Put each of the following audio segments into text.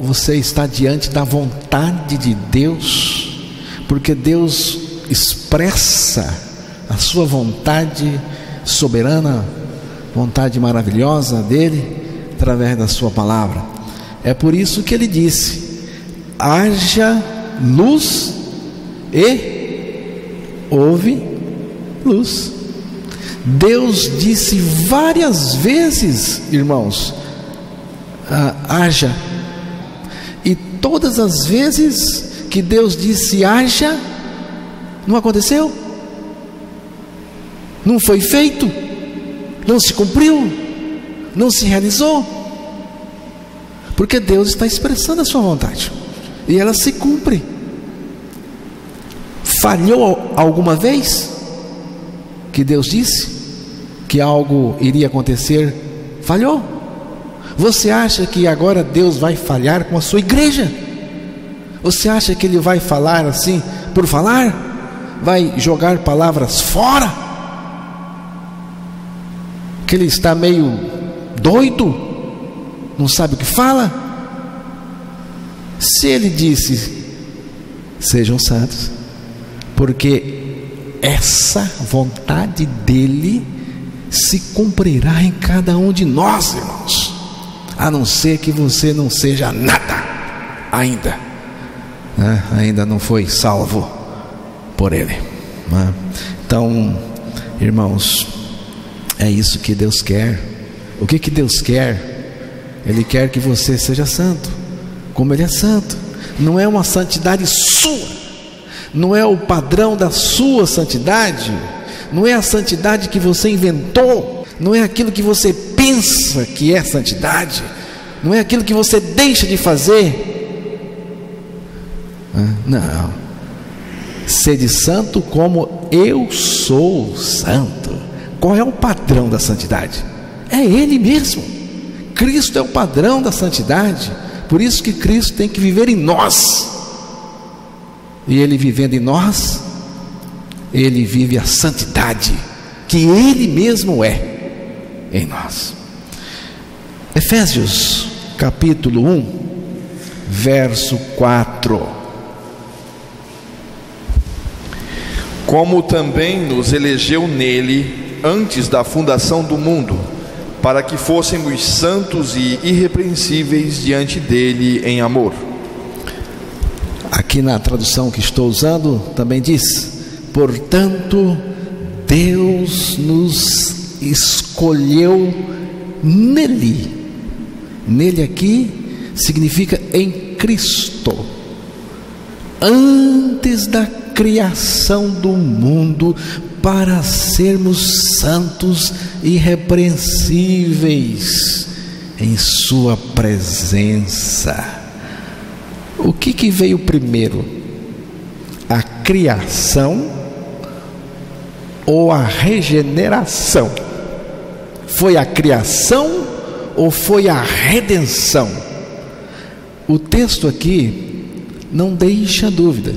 você está diante da vontade de Deus, porque Deus expressa a sua vontade soberana, vontade maravilhosa dele, através da sua palavra. É por isso que ele disse: haja luz e houve luz. Deus disse várias vezes, irmãos, haja. E todas as vezes que Deus disse haja, não aconteceu, não foi feito, não se cumpriu, não se realizou, porque Deus está expressando a sua vontade e ela se cumpre. Falhou alguma vez que Deus disse que algo iria acontecer? Falhou? Você acha que agora Deus vai falhar com a sua igreja? Você acha que Ele vai falar assim por falar? Vai jogar palavras fora? Que Ele está meio doido? Não sabe o que fala? Se Ele disse: sejam santos, porque essa vontade dEle se cumprirá em cada um de nós, irmãos, a não ser que você não seja nada ainda, né? Ainda não foi salvo por Ele, né? Então, irmãos, é isso que Deus quer. O que Deus quer? Ele quer que você seja santo, como Ele é santo. Não é uma santidade sua, não é o padrão da sua santidade, não é a santidade que você inventou, não é aquilo que você pensa que é santidade, não é aquilo que você deixa de fazer. Não. Sede santo como eu sou santo. Qual é o padrão da santidade? É Ele mesmo. Cristo é o padrão da santidade. Por isso que Cristo tem que viver em nós. E Ele vivendo em nós, Ele vive a santidade que Ele mesmo é em nós. Efésios capítulo 1, verso 4. Como também nos elegeu nele antes da fundação do mundo, para que fôssemos santos e irrepreensíveis diante dele em amor. Aqui na tradução que estou usando também diz: portanto, Deus nos escolheu nele. Nele aqui significa em Cristo, antes da criação do mundo, para sermos santos e irrepreensíveis em sua presença. O que veio primeiro? A criação ou a regeneração? Foi a criação ou foi a redenção? O texto aqui não deixa dúvida.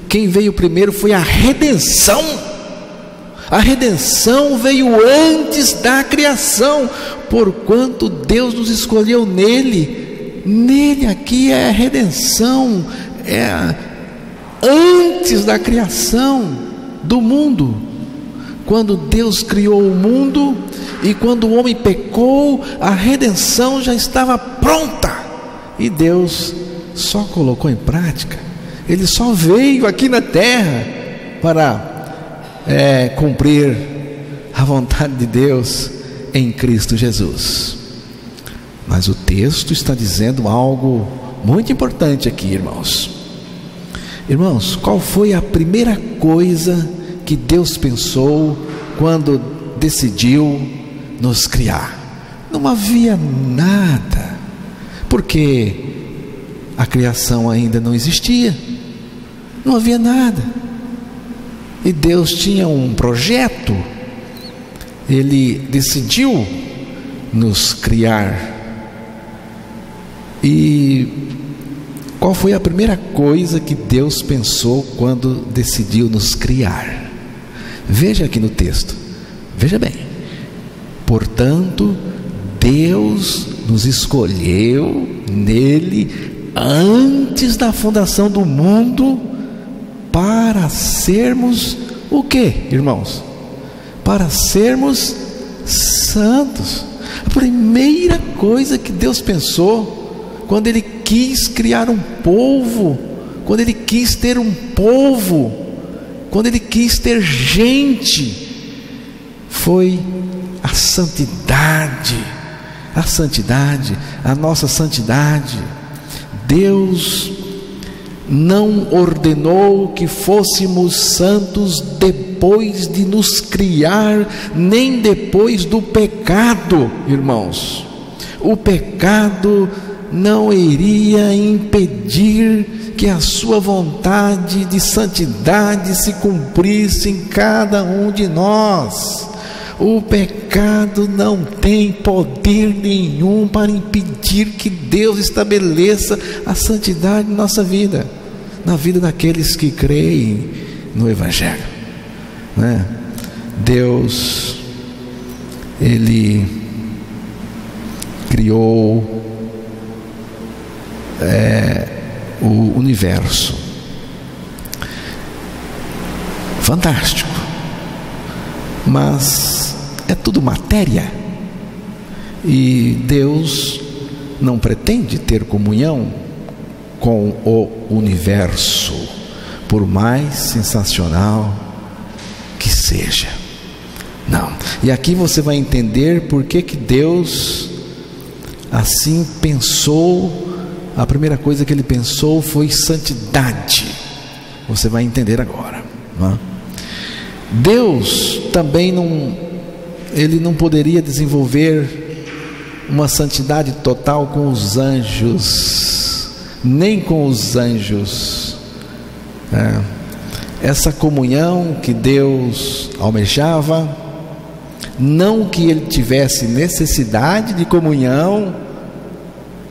Quem veio primeiro foi a redenção. A redenção veio antes da criação, porquanto Deus nos escolheu nele. Nele aqui é a redenção, é antes da criação do mundo. Quando Deus criou o mundo e quando o homem pecou, a redenção já estava pronta e Deus só colocou em prática. Ele só veio aqui na terra para cumprir a vontade de Deus em Cristo Jesus. Mas o texto está dizendo algo muito importante aqui, irmãos. Irmãos, qual foi a primeira coisa que Deus pensou quando decidiu nos criar? Não havia nada, porque a criação ainda não existia, não havia nada. E Deus tinha um projeto. Ele decidiu nos criar. E qual foi a primeira coisa que Deus pensou quando decidiu nos criar? Veja aqui no texto, veja bem: portanto, Deus nos escolheu nele antes da fundação do mundo para sermos o quê, irmãos? Para sermos santos. A primeira coisa que Deus pensou quando Ele quis criar um povo, quando Ele quis ter um povo, quando Ele quis ter gente, foi a santidade, a nossa santidade. Deus não ordenou que fôssemos santos depois de nos criar, nem depois do pecado, irmãos. O pecado não iria impedir que a sua vontade de santidade se cumprisse em cada um de nós. O pecado não tem poder nenhum para impedir que Deus estabeleça a santidade em nossa vida, na vida daqueles que creem no Evangelho, né? Deus, Ele criou o universo, fantástico, mas é tudo matéria, e Deus não pretende ter comunhão com o universo, por mais sensacional que seja. Não. E aqui você vai entender por que Deus assim pensou. A primeira coisa que Ele pensou foi santidade. Você vai entender agora, não é? Deus também Ele não poderia desenvolver uma santidade total com os anjos, nem com os anjos. Essa comunhão que Deus almejava, não que Ele tivesse necessidade de comunhão,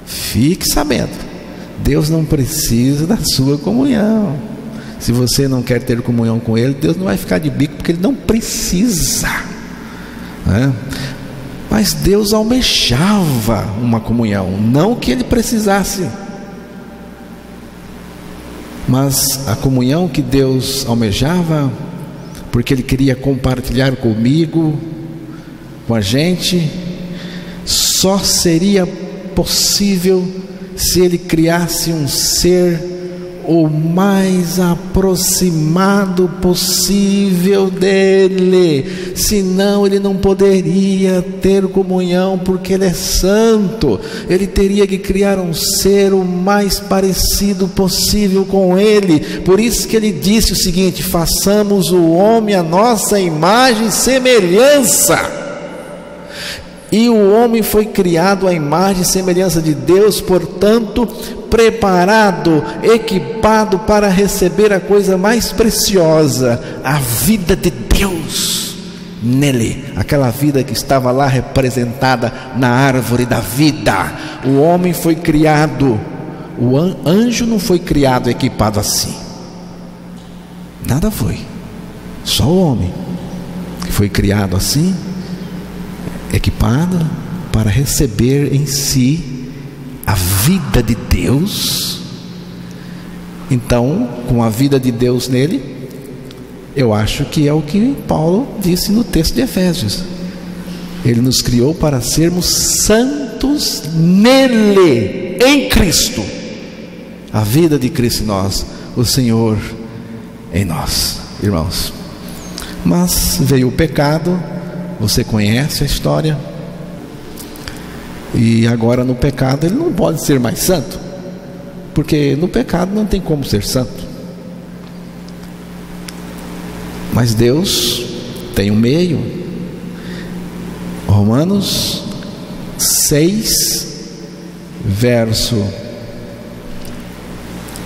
fique sabendo, Deus não precisa da sua comunhão. Se você não quer ter comunhão com Ele, Deus não vai ficar de bico, porque Ele não precisa, né? Mas Deus almejava uma comunhão, não que Ele precisasse, mas a comunhão que Deus almejava, porque Ele queria compartilhar comigo, com a gente, só seria possível se Ele criasse um ser o mais aproximado possível dele, senão Ele não poderia ter comunhão, porque Ele é santo. Ele teria que criar um ser o mais parecido possível com Ele. Por isso que Ele disse o seguinte: façamos o homem à nossa imagem e semelhança. E o homem foi criado à imagem e semelhança de Deus, portanto, preparado, equipado para receber a coisa mais preciosa, a vida de Deus nele, aquela vida que estava lá representada na árvore da vida. O homem foi criado, o anjo não foi criado equipado assim, nada foi, só o homem que foi criado assim, equipado para receber em si a vida de Deus. Então, com a vida de Deus nele, eu acho que é o que Paulo disse no texto de Efésios: Ele nos criou para sermos santos nele, em Cristo, a vida de Cristo em nós, o Senhor em nós, irmãos. Mas veio o pecado, você conhece a história, e agora no pecado ele não pode ser mais santo, porque no pecado não tem como ser santo. Mas Deus tem um meio. Romanos 6, verso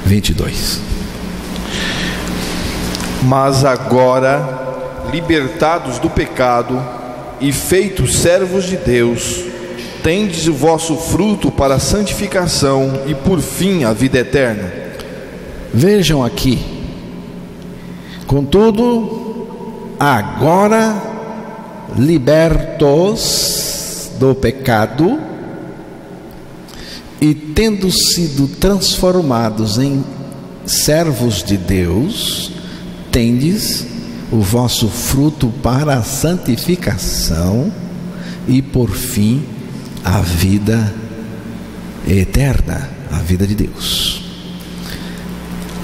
22. Mas agora, libertados do pecado e feitos servos de Deus, tendes o vosso fruto para a santificação e por fim a vida eterna. Vejam aqui: contudo, agora libertos do pecado E tendo sido transformados em servos de Deus, tendes o vosso fruto para a santificação e por fim a vida eterna, a vida de Deus.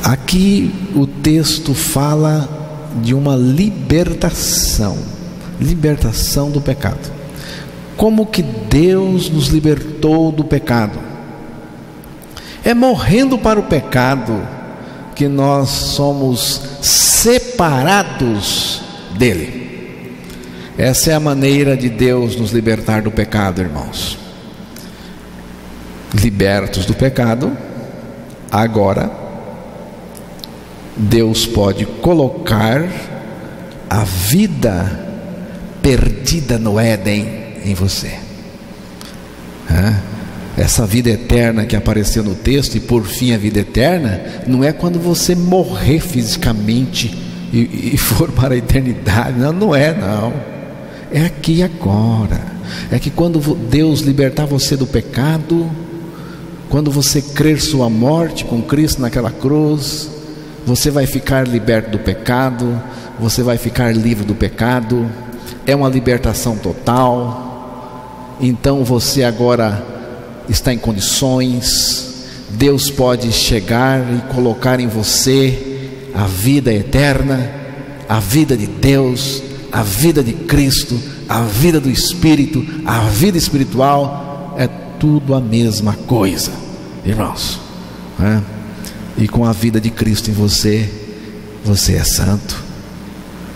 Aqui o texto fala de uma libertação do pecado. Como que Deus nos libertou do pecado? É morrendo para o pecado que nós somos separados dele. Essa é a maneira de Deus nos libertar do pecado, irmãos. Libertos do pecado, agora Deus pode colocar a vida perdida no Éden em você. Essa vida eterna que apareceu no texto, e por fim a vida eterna, não é quando você morrer fisicamente e for para a eternidade. Não é. É aqui e agora. É que quando Deus libertar você do pecado, quando você crer sua morte com Cristo naquela cruz, você vai ficar liberto do pecado, você vai ficar livre do pecado. É uma libertação total. Então você agora está em condições, Deus pode chegar e colocar em você a vida eterna, a vida de Deus, a vida de Cristo, a vida do Espírito, a vida espiritual. É tudo a mesma coisa, irmãos. E com a vida de Cristo em você, você é santo,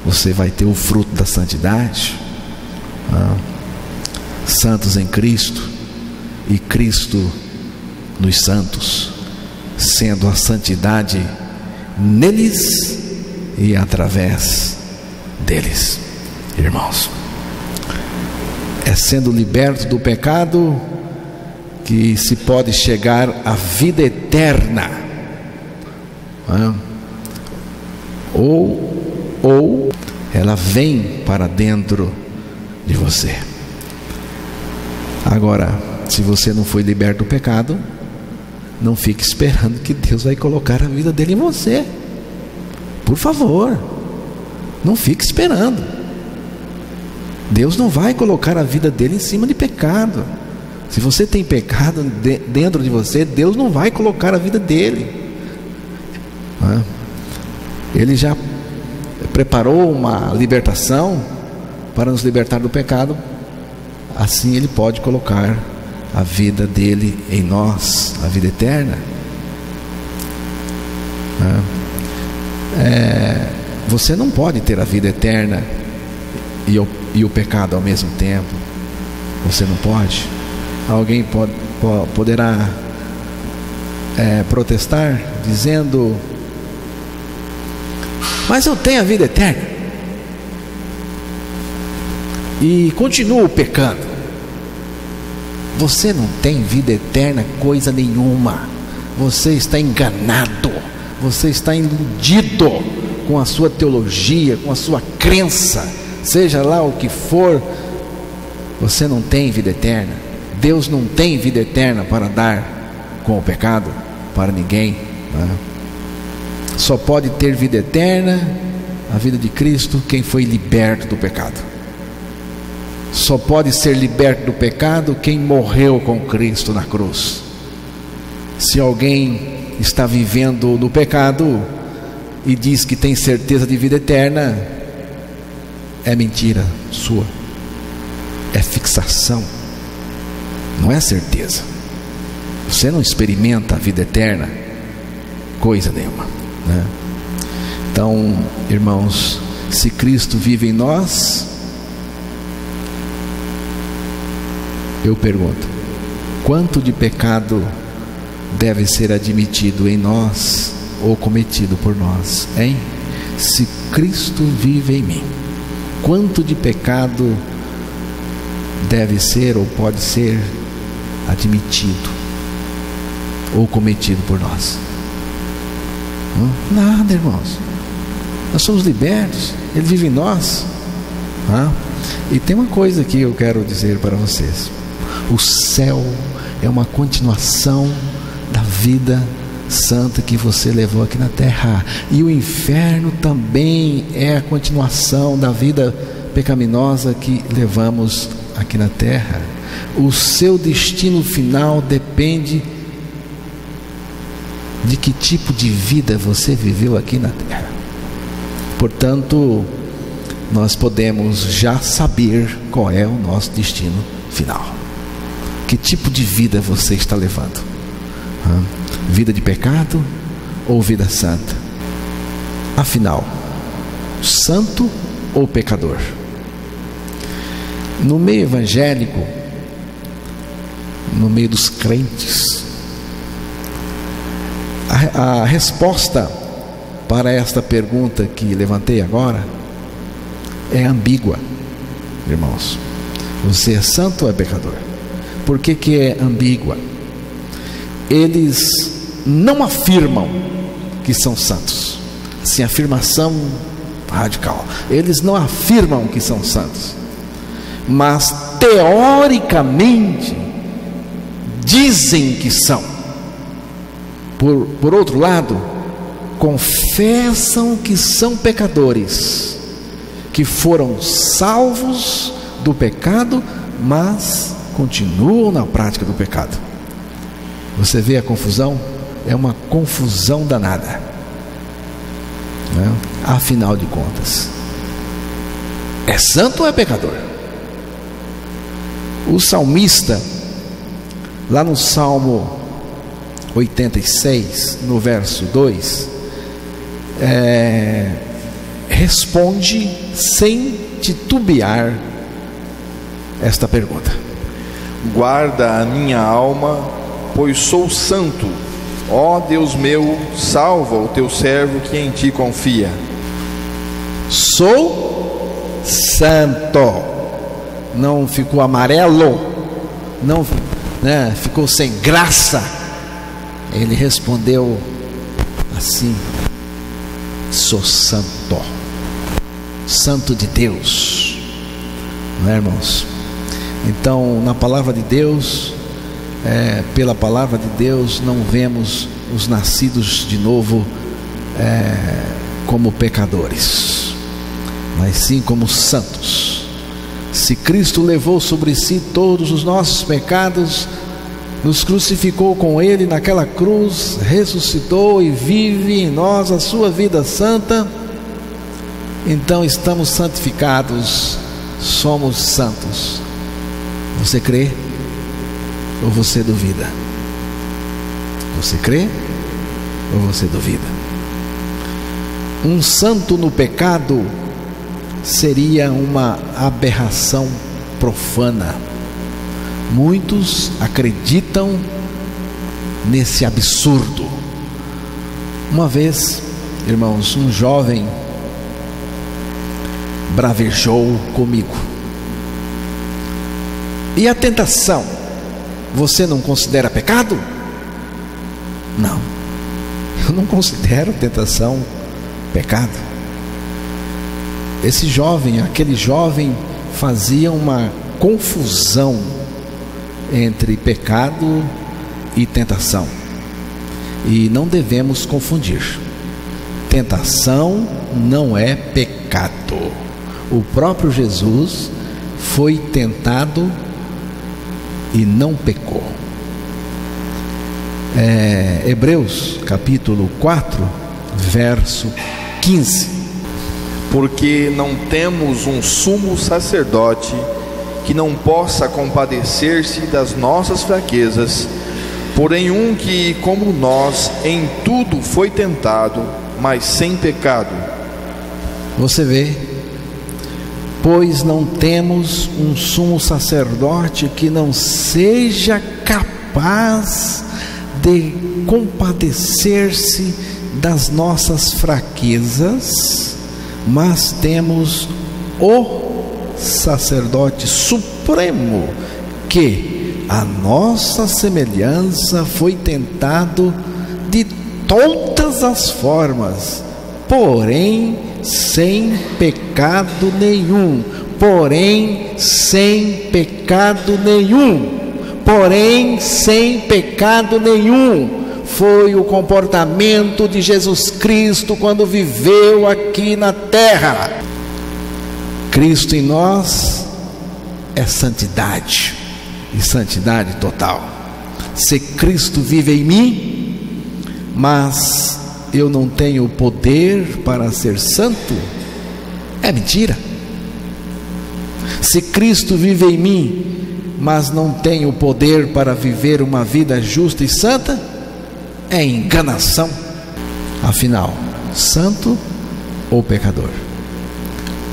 você vai ter o fruto da santidade. Santos em Cristo, e Cristo nos santos, sendo a santidade neles e através deles. Irmãos, é sendo liberto do pecado que se pode chegar à vida eterna, ou ela vem para dentro de você. Agora, se você não foi liberto do pecado, não fique esperando que Deus vai colocar a vida dele em você. Por favor, não fique esperando. Deus não vai colocar a vida dele em cima de pecado. Se você tem pecado dentro de você, Deus não vai colocar a vida dele. Ele já preparou uma libertação para nos libertar do pecado. Assim Ele pode colocar a vida dele em nós, a vida eterna. Você não pode ter a vida eterna e o pecado ao mesmo tempo. Você não pode. Alguém poderá protestar dizendo: mas eu tenho a vida eterna e continuo pecando. Você não tem vida eterna coisa nenhuma. Você está enganado, você está iludido com a sua teologia, com a sua crença, seja lá o que for. Você não tem vida eterna. Deus não tem vida eterna para dar com o pecado para ninguém. Só pode ter vida eterna, a vida de Cristo, quem foi liberto do pecado. Só pode ser liberto do pecado quem morreu com Cristo na cruz. Se alguém está vivendo no pecado e diz que tem certeza de vida eterna, é mentira sua, é fixação, não é certeza. Você não experimenta a vida eterna coisa nenhuma, Então, irmãos, se Cristo vive em nós, eu pergunto: quanto de pecado deve ser admitido em nós ou cometido por nós, hein? Se Cristo vive em mim, quanto de pecado deve ser ou pode ser admitido ou cometido por nós? Nada, irmãos. Nós somos libertos, Ele vive em nós. E tem uma coisa que eu quero dizer para vocês: o céu é uma continuação da vida santa que você levou aqui na terra. E o inferno também é a continuação da vida pecaminosa que levamos aqui na terra. O seu destino final depende de que tipo de vida você viveu aqui na terra. Portanto, nós podemos já saber qual é o nosso destino final. Que tipo de vida você está levando? Vida de pecado ou vida santa? Afinal, santo ou pecador? No meio evangélico, no meio dos crentes, a resposta para esta pergunta que levantei agora é ambígua, irmãos. Você é santo ou é pecador? Por que é ambígua? Eles não afirmam que são santos. Assim, afirmação radical. Eles não afirmam que são santos, mas teoricamente dizem que são. Por outro lado, confessam que são pecadores, que foram salvos do pecado, mas continuam na prática do pecado. Você vê a confusão? É uma confusão danada, né? Afinal de contas, é santo ou é pecador? O salmista, lá no Salmo 86, no verso 2, responde sem titubear esta pergunta: guarda a minha alma, pois sou santo. Ó Deus meu, salva o teu servo que em ti confia. Sou santo. Não ficou amarelo, não, né, ficou sem graça. Ele respondeu assim: sou santo, santo de Deus, não é, irmãos? Então, na palavra de Deus, pela palavra de Deus, não vemos os nascidos de novo como pecadores, mas sim como santos. Se Cristo levou sobre si todos os nossos pecados, nos crucificou com Ele naquela cruz, ressuscitou e vive em nós a sua vida santa, então estamos santificados, somos santos. Você crê ou você duvida? Você crê ou você duvida? Um santo no pecado seria uma aberração profana. Muitos acreditam nesse absurdo. Uma vez, irmãos, um jovem bravejou comigo. E a tentação, você não considera pecado? Não, eu não considero tentação pecado. Esse jovem, aquele jovem, fazia uma confusão entre pecado e tentação, e não devemos confundir. Tentação não é pecado. O próprio Jesus foi tentado e não pecou. Hebreus capítulo 4, verso 15. Porque não temos um sumo sacerdote que não possa compadecer-se das nossas fraquezas, porém um que, como nós, em tudo foi tentado, mas sem pecado. Você vê? Pois não temos um sumo sacerdote que não seja capaz de compadecer-se das nossas fraquezas, mas temos o sacerdote supremo que a nossa semelhança foi tentado de todas as formas, porém sem pecado nenhum. Porém sem pecado nenhum. porém sem pecado nenhum. Foi o comportamento de Jesus Cristo quando viveu aqui na terra. Cristo em nós é santidade, e santidade total. Se Cristo vive em mim, mas eu não tenho poder para ser santo, é mentira. Se Cristo vive em mim, mas não tenho poder para viver uma vida justa e santa, é enganação. Afinal, santo ou pecador?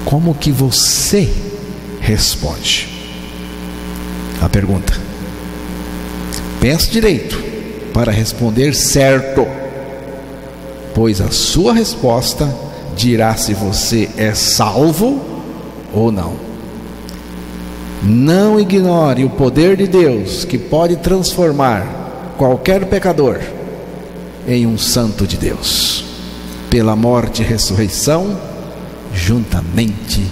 Como que você responde? A pergunta. Pense direito para responder certo, pois a sua resposta dirá se você é salvo ou não. Não ignore o poder de Deus que pode transformar qualquer pecador em um santo de Deus, pela morte e ressurreição, juntamente